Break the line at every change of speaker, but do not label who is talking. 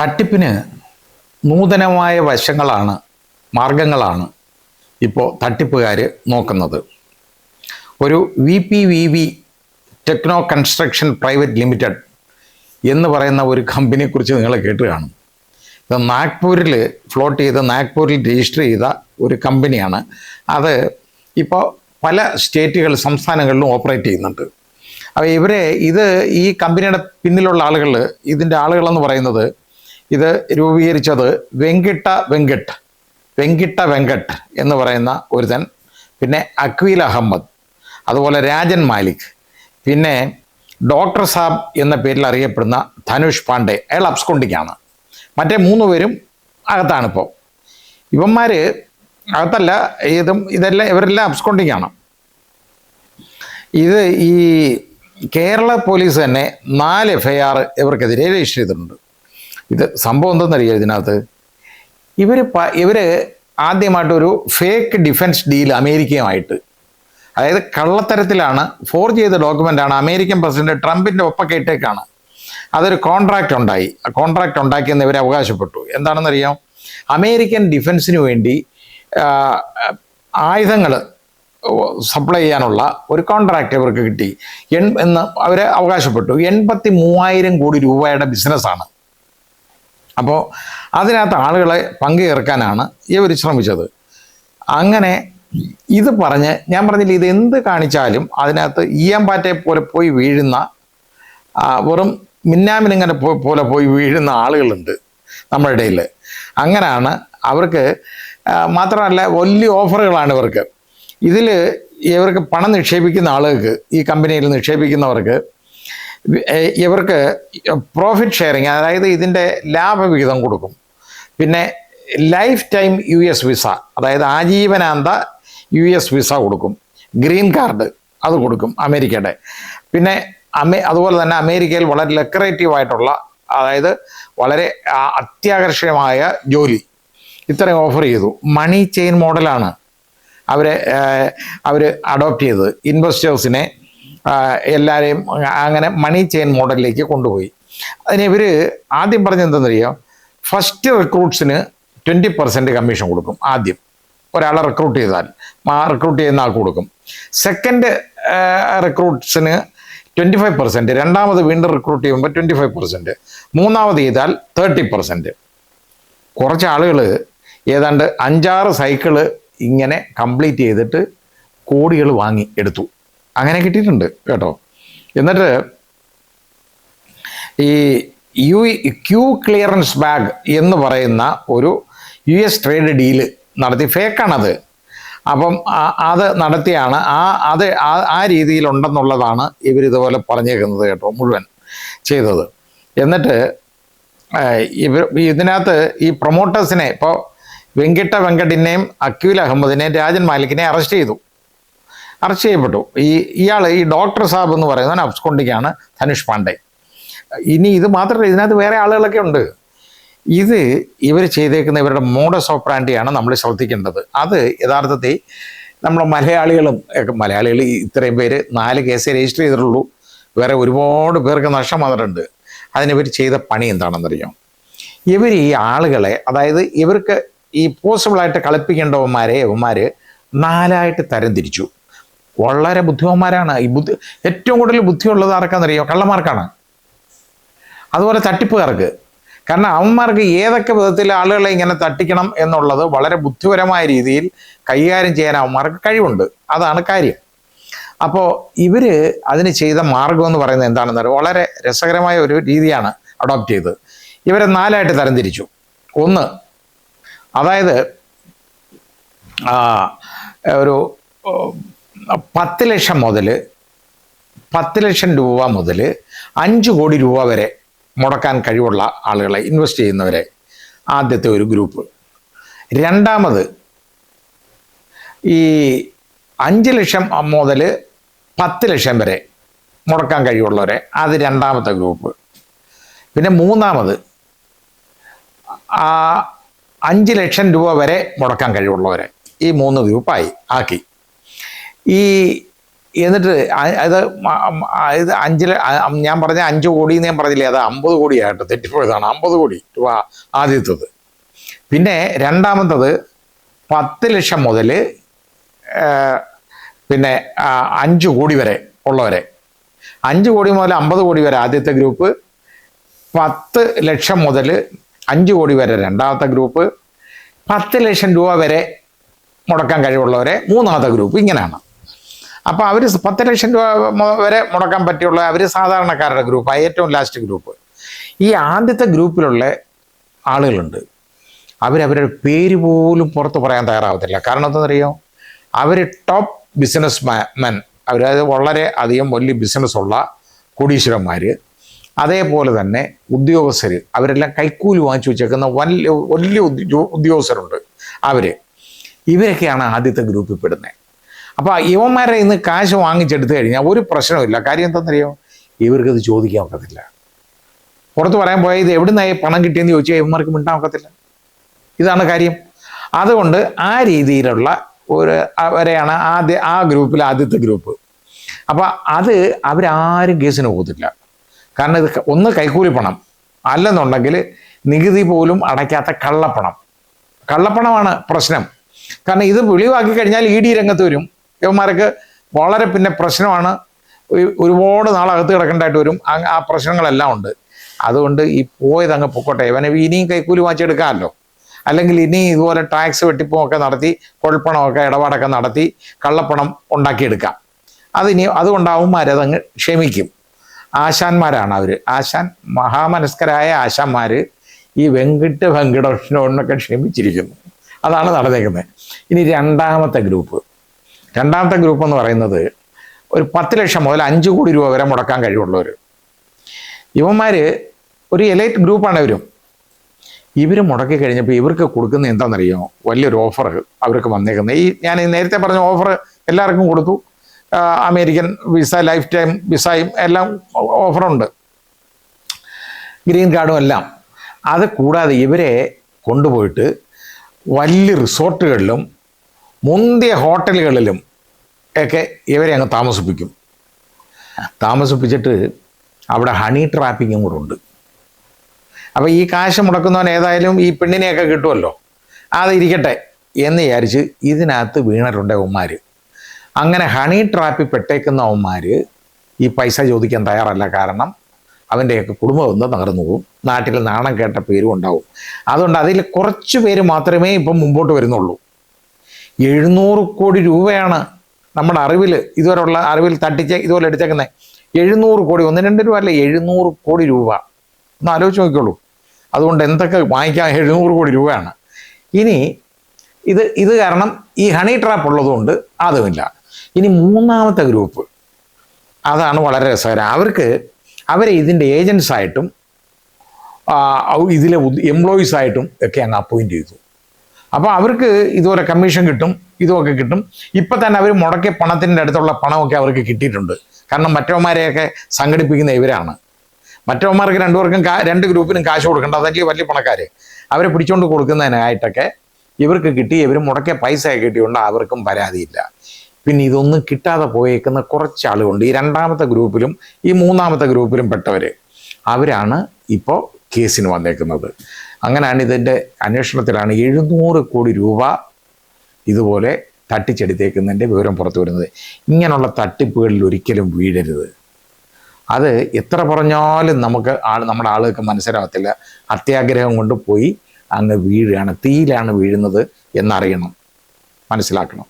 തട്ടിപ്പിന് നൂതനമായ മാർഗങ്ങളാണ് ഇപ്പോൾ തട്ടിപ്പുകാർ നോക്കുന്നത്. ഒരു VPVV techno construction private limited എന്ന് പറയുന്ന ഒരു കമ്പനിയെക്കുറിച്ച് നിങ്ങൾ കേട്ട് കാണും. ഇത് നാഗ്പൂരിൽ ഫ്ലോട്ട് ചെയ്ത് നാഗ്പൂരിൽ രജിസ്റ്റർ ചെയ്ത ഒരു കമ്പനിയാണ്. അത് ഇപ്പോൾ പല സംസ്ഥാനങ്ങളിലും ഓപ്പറേറ്റ് ചെയ്യുന്നുണ്ട്. അപ്പോൾ ഈ കമ്പനിയുടെ പിന്നിലുള്ള ആളുകൾ, ഇതിൻ്റെ ആളുകളെന്ന് പറയുന്നത്, ഇത് രൂപീകരിച്ചത് വെങ്കിട്ട വെങ്കട്ട് എന്ന് പറയുന്ന ഒരുത്തൻ, പിന്നെ അക്വീൽ അഹമ്മദ്, അതുപോലെ രാജൻ മാലിക്, പിന്നെ ഡോക്ടർ സാബ് എന്ന പേരിൽ അറിയപ്പെടുന്ന ധനുഷ് പാണ്ഡെ. അയാൾ അബ്സ്കൊണ്ടിങ്ങാണ്. മറ്റേ 3 പേരും അകത്താണിപ്പോൾ. ഇവന്മാർ അകത്തല്ല, ഇവരെല്ലാം അബ്സ്കൊണ്ടിങ്ങാണ്. ഈ കേരള പോലീസ് തന്നെ 4 FIR ഇവർക്കെതിരെ രജിസ്റ്റർ ചെയ്തിട്ടുണ്ട്. ഇത് സംഭവം എന്തെന്നറിയാം. ഇതിനകത്ത് ഇവർ ആദ്യമായിട്ടൊരു ഫേക്ക് ഡിഫൻസ് ഡീൽ അമേരിക്കയുമായിട്ട്, അതായത് കള്ളത്തരത്തിലാണ്, ഫോർജ് ചെയ്ത ഡോക്യുമെൻ്റാണ്, അമേരിക്കൻ പ്രസിഡന്റ് ട്രംപിൻ്റെ ഒപ്പൊക്കെ ഇട്ടേക്കാണ്. അതൊരു കോൺട്രാക്റ്റ് ഉണ്ടായി. കോൺട്രാക്റ്റ് ഉണ്ടാക്കിയെന്ന് ഇവർ അവകാശപ്പെട്ടു. എന്താണെന്നറിയാം, അമേരിക്കൻ ഡിഫൻസിന് വേണ്ടി ആയുധങ്ങൾ സപ്ലൈ ചെയ്യാനുള്ള ഒരു കോൺട്രാക്റ്റ് ഇവർക്ക് കിട്ടി എന്ന് അവർ അവകാശപ്പെട്ടു. 83,000 കോടി രൂപയുടെ ബിസിനസ്സാണ്. അപ്പോൾ അതിനകത്ത് ആളുകളെ പങ്കുചേർക്കാനാണ് ഇവർ ശ്രമിച്ചത്. അങ്ങനെ ഇത് ഞാൻ പറഞ്ഞില്ല, ഇത് എന്ത് കാണിച്ചാലും അതിനകത്ത് ഈയമ്പാറ്റയെ പോലെ പോയി വീഴുന്ന, വെറും മിന്നാമിനിങ്ങനെ പോലെ പോയി വീഴുന്ന ആളുകളുണ്ട് നമ്മുടെ ഇടയിൽ. അങ്ങനെയാണ് അവർക്ക്. മാത്രമല്ല, വലിയ ഓഫറുകളാണ് ഇവർക്ക്. ഇവർക്ക് പണം നിക്ഷേപിക്കുന്ന ആളുകൾക്ക്, ഈ കമ്പനിയിൽ നിക്ഷേപിക്കുന്നവർക്ക്, ഇവർക്ക് പ്രോഫിറ്റ് ഷെയറിങ്, അതായത് ഇതിൻ്റെ ലാഭവിഹിതം കൊടുക്കും. പിന്നെ ലൈഫ് ടൈം US വിസ, അതായത് ആജീവനാന്ത US വിസ കൊടുക്കും. ഗ്രീൻ കാർഡ് അത് കൊടുക്കും അമേരിക്കയുടെ. പിന്നെ അതുപോലെ തന്നെ അമേരിക്കയിൽ വളരെ ലക്രേറ്റീവായിട്ടുള്ള, അതായത് വളരെ അത്യാകർഷകമായ ജോലി, ഇത്രയും ഓഫർ ചെയ്തു. മണി ചെയിൻ മോഡലാണ് അവർ അഡോപ്റ്റ് ചെയ്തത്. ഇൻവെസ്റ്റേഴ്സിനെ എല്ലാവരെയും അങ്ങനെ മണി ചെയിൻ മോഡലിലേക്ക് കൊണ്ടുപോയി. അതിന് ഇവർ ആദ്യം പറഞ്ഞത് എന്തെന്നറിയാം, ഫസ്റ്റ് റിക്രൂട്ട്സിന് 20% കമ്മീഷൻ കൊടുക്കും. ആദ്യം ഒരാളെ റിക്രൂട്ട് ചെയ്യുന്ന ആൾക്ക് കൊടുക്കും. സെക്കൻഡ് റിക്രൂട്ട്സിന് 25%, രണ്ടാമത് വീണ്ടും റിക്രൂട്ട് ചെയ്യുമ്പോൾ 25%, മൂന്നാമത് ചെയ്താൽ 30%. കുറച്ച് ആളുകൾ ഏതാണ്ട് 5-6 സൈക്കിള് ഇങ്ങനെ കംപ്ലീറ്റ് ചെയ്തിട്ട് കോടികൾ വാങ്ങി എടുത്തു. അങ്ങനെ കിട്ടിയിട്ടുണ്ട് കേട്ടോ. എന്നിട്ട് ഈ ക്യൂ ക്ലിയറൻസ് ബാഗ് എന്ന് പറയുന്ന ഒരു US ട്രേഡ് ഡീല് നടത്തി. ഫേക്കാണത്. അപ്പം അത് നടത്തിയാണ് ആ രീതിയിലുണ്ടെന്നുള്ളതാണ് ഇവരിതുപോലെ പറഞ്ഞേക്കുന്നത് കേട്ടോ, മുഴുവൻ ചെയ്തത്. എന്നിട്ട് ഇതിനകത്ത് ഈ പ്രൊമോട്ടേഴ്സിനെ, ഇപ്പോൾ വെങ്കിട്ട വെങ്കട്ടിനെയും അക്വീൽ അഹമ്മദിനെയും രാജൻ മാലിക്കിനെ അറസ്റ്റ് ചെയ്യപ്പെട്ടു. ഈ ഡോക്ടർ സാബ് എന്ന് പറയുന്നത് അബ്സ്കൊണ്ടിങ്ങാണ്, ധനുഷ് പാണ്ഡെ. ഇനി ഇത് മാത്രമല്ല, ഇതിനകത്ത് വേറെ ആളുകളൊക്കെ ഉണ്ട്. ഇവർ ചെയ്തേക്കുന്ന ഇവരുടെ മോഡസ് ഓപ്പറാൻഡിയാണ് നമ്മൾ ശ്രദ്ധിക്കേണ്ടത്. അത് യഥാർത്ഥത്തിൽ നമ്മൾ മലയാളികൾ ഇത്രയും പേര് 4 കേസ് രജിസ്റ്റർ ചെയ്തിട്ടുള്ളൂ. വേറെ ഒരുപാട് പേർക്ക് നഷ്ടം വന്നിട്ടുണ്ട്. അതിനിവർ ചെയ്ത പണി എന്താണെന്നറിയാം. ഈ ആളുകളെ, അതായത് ഇവർക്ക് ഈ പോസിബിളായിട്ട് കളിപ്പിക്കേണ്ടവന്മാരെ 4ആയിട്ട് തരംതിരിച്ചു. വളരെ ബുദ്ധിമാന്മാരാണ്. ഏറ്റവും കൂടുതൽ ബുദ്ധിയുള്ളത് ആർക്കാണെന്നറിയാം? കള്ളന്മാർക്കാണ്, അതുപോലെ തട്ടിപ്പുകാർക്ക്. കാരണം അവന്മാർക്ക് ഏതൊക്കെ വിധത്തിൽ ആളുകളെ ഇങ്ങനെ തട്ടിക്കണം എന്നുള്ളത് വളരെ ബുദ്ധിപരമായ രീതിയിൽ കൈകാര്യം ചെയ്യാൻ അവന്മാർക്ക് കഴിവുണ്ട്. അതാണ് കാര്യം. അപ്പോൾ അതിന് ചെയ്ത മാർഗം എന്ന് പറയുന്നത് എന്താണെന്ന് പറയുക, വളരെ രസകരമായ ഒരു രീതിയാണ് അഡോപ്റ്റ് ചെയ്തത്. ഇവരെ 4ആയിട്ട് തരംതിരിച്ചു. ഒന്ന്, അതായത് ഒരു 10 ലക്ഷം രൂപ മുതൽ 5 കോടി രൂപ വരെ മുടക്കാൻ കഴിവുള്ള ആളുകളെ, ഇൻവെസ്റ്റ് ചെയ്യുന്നവരെ ആദ്യത്തെ ഒരു ഗ്രൂപ്പ്. രണ്ടാമത് 5 ലക്ഷം മുതൽ 10 ലക്ഷം വരെ മുടക്കാൻ കഴിവുള്ളവരെ, അത് രണ്ടാമത്തെ ഗ്രൂപ്പ്. പിന്നെ മൂന്നാമത് 5 ലക്ഷം രൂപ വരെ മുടക്കാൻ കഴിവുള്ളവരെ, ഈ 3 ഗ്രൂപ്പായി ആക്കി. എന്നിട്ട് അത് ഇത് ഞാൻ പറഞ്ഞ 5 കോടി എന്ന് ഞാൻ പറഞ്ഞില്ലേ, അത് 50 കോടിയായിട്ട് തെറ്റിപ്പോയതാണ്. 50 കോടി രൂപ ആദ്യത്തത്. പിന്നെ രണ്ടാമത്തത് 10 ലക്ഷം മുതൽ പിന്നെ 5 കോടി വരെ ഉള്ളവരെ, 5 കോടി മുതൽ 50 കോടി വരെ ആദ്യത്തെ ഗ്രൂപ്പ്, 10 ലക്ഷം മുതൽ 5 കോടി വരെ രണ്ടാമത്തെ ഗ്രൂപ്പ്, 10 ലക്ഷം രൂപ വരെ മുടക്കാൻ കഴിവുള്ളവരെ മൂന്നാമത്തെ ഗ്രൂപ്പ്. ഇങ്ങനെയാണ്. അപ്പോൾ അവർ 10 ലക്ഷം രൂപ വരെ മുടക്കാൻ പറ്റിയുള്ള അവർ സാധാരണക്കാരുടെ ഗ്രൂപ്പാണ്, ഏറ്റവും ലാസ്റ്റ് ഗ്രൂപ്പ്. ഈ ആദ്യത്തെ ഗ്രൂപ്പിലുള്ള ആളുകളുണ്ട്, അവരവരുടെ പേര് പോലും പുറത്ത് പറയാൻ തയ്യാറാവത്തില്ല. കാരണം എന്താണെന്നറിയോ, അവർ ടോപ്പ് ബിസിനസ് മെൻ, അവരത് വളരെ അധികം വലിയ ബിസിനസ്സുള്ള കോടീശ്വരന്മാർ, അതേപോലെ തന്നെ ഉദ്യോഗസ്ഥർ, അവരെല്ലാം കൈക്കൂലി വാങ്ങിച്ചു വെച്ചേക്കുന്ന വലിയ വലിയ ഉദ്യോഗസ്ഥരുണ്ട്. ഇവരൊക്കെയാണ് ആദ്യത്തെ ഗ്രൂപ്പിൽ പെടുന്നത്. അപ്പോൾ ഇവന്മാരെ ഇന്ന് കാശ് വാങ്ങിച്ചെടുത്തു കഴിഞ്ഞാൽ ഒരു പ്രശ്നമില്ല. കാര്യം എന്താണെന്നറിയോ, ഇവർക്കത് ചോദിക്കാൻ ഒക്കത്തില്ല. പുറത്ത് പറയാൻ പോയാൽ ഇത് എവിടുന്നായി പണം കിട്ടിയെന്ന് ചോദിച്ചാൽ ഇവന്മാർക്ക് മിണ്ടാൻ ഒക്കത്തില്ല. ഇതാണ് കാര്യം. അതുകൊണ്ട് ആ രീതിയിലുള്ള അവരെയാണ് ആ ഗ്രൂപ്പിൽ ആദ്യത്തെ ഗ്രൂപ്പ്. അപ്പോൾ അവരാരും കേസിന് പോകത്തില്ല. കാരണം ഇത് ഒന്ന് കൈക്കൂലി പണം, അല്ലെന്നുണ്ടെങ്കിൽ നികുതി പോലും അടയ്ക്കാത്ത കള്ളപ്പണമാണ് പ്രശ്നം. കാരണം ഇത് വെളിവാക്കി കഴിഞ്ഞാൽ ED രംഗത്ത് വരും. ഇവന്മാർക്ക് വളരെ പിന്നെ പ്രശ്നമാണ്. ഒരുപാട് നാളകത്ത് കിടക്കേണ്ടതായിട്ട് വരും. ആ പ്രശ്നങ്ങളെല്ലാം ഉണ്ട്. അതുകൊണ്ട് ഈ പോയതങ്ങ് പൊക്കോട്ടെ. ഇവനെ ഇനിയും കൈക്കൂലി വാങ്ങിച്ചെടുക്കാമല്ലോ. അല്ലെങ്കിൽ ഇനി ഇതുപോലെ ടാക്സ് വെട്ടിപ്പുമൊക്കെ നടത്തി കുഴൽപ്പണമൊക്കെ ഇടപാടൊക്കെ നടത്തി കള്ളപ്പണം ഉണ്ടാക്കിയെടുക്കാം. അതുകൊണ്ട് അവന്മാരതങ്ങ് ക്ഷമിക്കും. ആശാന്മാരാണ് അവർ. മഹാമനസ്കരായ ആശാന്മാർ ഈ വെങ്കടകൃഷ്ണനൊക്കെ ക്ഷമിച്ചിരിക്കുന്നു. അതാണ് നടന്നേക്കുന്നത്. ഇനി രണ്ടാമത്തെ ഗ്രൂപ്പ് എന്ന് പറയുന്നത് ഒരു 10 ലക്ഷം മുതൽ 5 കോടി രൂപ വരെ മുടക്കാൻ കഴിവുള്ളവർ. ഇവന്മാർ ഒരു എലൈറ്റ് ഗ്രൂപ്പാണ്. ഇവർ മുടക്കി കഴിഞ്ഞപ്പോൾ ഇവർക്ക് കൊടുക്കുന്ന എന്താണെന്നറിയോ, വലിയൊരു ഓഫർ അവർക്ക് വന്നേക്കുന്നത്. ഞാൻ നേരത്തെ പറഞ്ഞ ഓഫർ എല്ലാവർക്കും കൊടുത്തു. അമേരിക്കൻ വിസ, ലൈഫ് ടൈം വിസയും എല്ലാം ഓഫറുണ്ട്, ഗ്രീൻ കാർഡും എല്ലാം. അത് കൂടാതെ ഇവരെ കൊണ്ടുപോയിട്ട് വലിയ റിസോർട്ടുകളിലും മുന്തിയ ഹോട്ടലുകളിലും ഒക്കെ ഇവരെ അങ്ങ് താമസിപ്പിച്ചിട്ട് അവിടെ ഹണി ട്രാപ്പിങ്ങും കൂടെ ഉണ്ട്. അപ്പോൾ ഈ കാശ് മുടക്കുന്നവൻ ഏതായാലും ഈ പെണ്ണിനെയൊക്കെ കിട്ടുമല്ലോ, അതിരിക്കട്ടെ എന്ന് വിചാരിച്ച് ഇതിനകത്ത് വീണിട്ടുണ്ട് അവന്മാർ. അങ്ങനെ ഹണി ട്രാപ്പിൽ പെട്ടേക്കുന്നവന്മാർ ഈ പൈസ ചോദിക്കാൻ തയ്യാറല്ല. കാരണം അവൻ്റെയൊക്കെ കുടുംബം ഒന്ന് തകർന്നു പോകും, നാട്ടിൽ നാണം കേട്ട പേരും ഉണ്ടാവും. അതുകൊണ്ട് അതിൽ കുറച്ച് പേര് മാത്രമേ ഇപ്പം മുമ്പോട്ട് വരുന്നുള്ളൂ. 700 കോടി രൂപയാണ് നമ്മുടെ ഇതുവരെയുള്ള അറിവിൽ ഇതുപോലെ എടുത്തേക്കുന്നത്. 700 കോടി, 1-2 രൂപ അല്ല, 700 കോടി രൂപ. ഒന്ന് ആലോചിച്ച് നോക്കിക്കോളൂ. അതുകൊണ്ട് എന്തൊക്കെ വാങ്ങിക്കാൻ 700 കോടി രൂപയാണ്. ഇനി ഇത് കാരണം ഈ ഹണി ട്രാപ്പ് ഉള്ളതുകൊണ്ട് അതുമില്ല. ഇനി മൂന്നാമത്തെ ഗ്രൂപ്പ്, അതാണ് വളരെ രസകരം. അവരെ ഇതിൻ്റെ ഏജൻസായിട്ടും ഇതിലെ എംപ്ലോയീസായിട്ടും ഒക്കെ അങ്ങ് അപ്പോയിൻറ്റ് ചെയ്തു. അപ്പോൾ അവർക്ക് ഇതുപോലെ കമ്മീഷൻ കിട്ടും, ഇതുമൊക്കെ കിട്ടും. ഇപ്പം തന്നെ അവർ മുടക്കിയ പണത്തിൻ്റെ അടുത്തുള്ള പണമൊക്കെ അവർക്ക് കിട്ടിയിട്ടുണ്ട്. കാരണം മറ്റവന്മാരെയൊക്കെ സംഘടിപ്പിക്കുന്ന ഇവരാണ്. മറ്റവന്മാർക്ക് രണ്ട് ഗ്രൂപ്പിനും കാശ് കൊടുക്കേണ്ട, അതല്ലേ വലിയ പണക്കാർ. അവരെ പിടിച്ചുകൊണ്ട് കൊടുക്കുന്നതിനായിട്ടൊക്കെ ഇവർക്ക് കിട്ടി. ഇവർ മുടക്കിയ പൈസ കിട്ടിയുകൊണ്ട് അവർക്കും പരാതിയില്ല. പിന്നെ ഇതൊന്നും കിട്ടാതെ പോയേക്കുന്ന കുറച്ച് ആളുകളുണ്ട്. ഈ രണ്ടാമത്തെ ഗ്രൂപ്പിലും ഈ മൂന്നാമത്തെ ഗ്രൂപ്പിലും പെട്ടവർ. അവരാണ് ഇപ്പോൾ കേസിന് വന്നേക്കുന്നത്. അങ്ങനെയാണ് ഇതിൻ്റെ അന്വേഷണത്തിലാണ് 700 കോടി രൂപ ഇതുപോലെ തട്ടിച്ചെടുത്തേക്കുന്നതിൻ്റെ വിവരം പുറത്തു വരുന്നത്. ഇങ്ങനെയുള്ള തട്ടിപ്പുകളിൽ ഒരിക്കലും വീഴരുത്. അത് എത്ര പറഞ്ഞാലും നമ്മുടെ ആളുകൾക്ക് മനസ്സിലാകത്തില്ല. അത്യാഗ്രഹം കൊണ്ട് പോയി അങ്ങ് വീഴുകയാണ്, തീയിലാണ് വീഴുന്നത് എന്നറിയണം, മനസ്സിലാക്കണം.